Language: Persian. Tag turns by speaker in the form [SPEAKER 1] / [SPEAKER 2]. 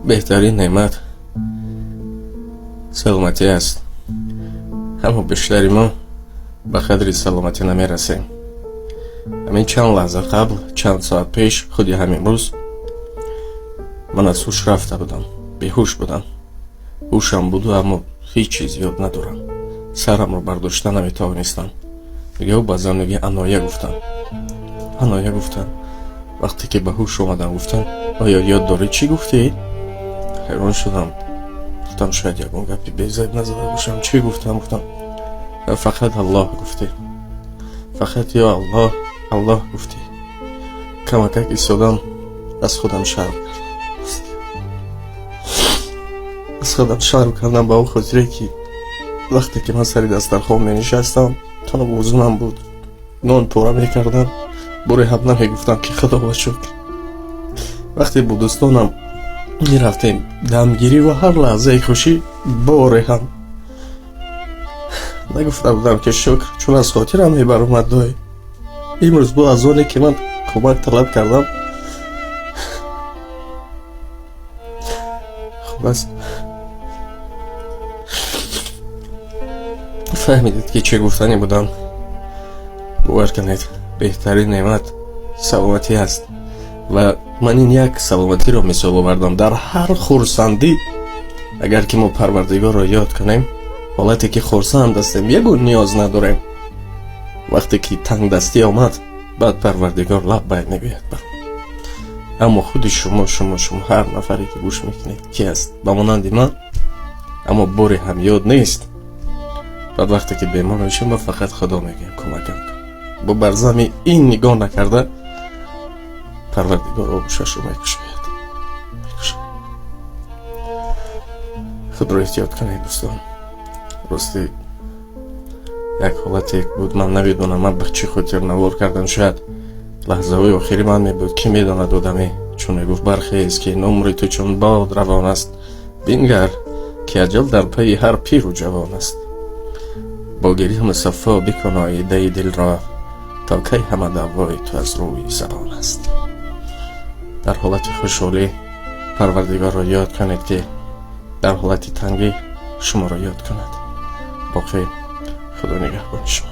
[SPEAKER 1] بهترین نعمت سلامتی است، اما بیشتری ما به قدر سلامتی نمی رسیم. همین چند لحظه قبل، چند ساعت پیش، خودی همین روز من از هوش رفته بودم. بیهوش بودم. هوشم بود اما هیچ چیز یاد ندارم. سرم رو برداشته نمی توانستم. دیگه با زندگی انایه گفتن. وقتی که به هوش اومدم گفتن آیا یاد داری چی گفتی؟ حیران شدم. گفتم شاید یکون گپی بیزاید نزده باشم. چی گفتم؟ گفتم فقط الله گفتی. فقط یا الله گفتی. کمکک ایستادم. از خودم شرم کردم با او خاطره که وقتی که من سری دسترخوان می نشستم تنها وضومم بود. نان پاره می کردم. بوری حب نمی گفتم که خدا با شکر. وقتی با دوستانم می رفتیم دمگیری و هر لحظه خوشی بوری هم نگفته بودم که شکر، چون از خاطرم می بر اومد دای. امروز با از اونه که من کمک طلب کردم. خب بس فهمیدید که چه گفتنی بودم. باور کنید بهترین نعمت سلامتی است و من این یک سلامتی رو مثال آوردم. در هر خرسندی اگر که ما پروردگار رو یاد کنیم، حالتی که خرسند هستیم یگون نیاز نداریم. وقتی که تنگ دستی آمد بعد پروردگار لب باید نگوید بر. اما خود شما هر نفری که گوش میکنید کی است؟ با مانند من. اما بوری هم یاد نیست. بعد وقتی که بیمار میشیم با فقط خدا میگیم کمکم کن. با برزمی این نگاه نکرده پروردگار آبوشش رو میکشوید. خود رو احتیاط کنید دوستان. راستی یک حالتی بود، من نمیدونم من به چی خاطر نوار کردم. شاید لحظه های آخری من میبود که میدونه دادمی، چون میگفت برخیز که عمر تو چون باد روان است، بینگر که اجل در پی هر پیر و جوان است. با گریم صفا بکن آیده دل را، تا کی همه دوای تو از روی زبان است. در حالت خوشحالی پروردگار را یاد کنید که در حالت تنگی شما را یاد کند. باقی خدا نگهبان شما.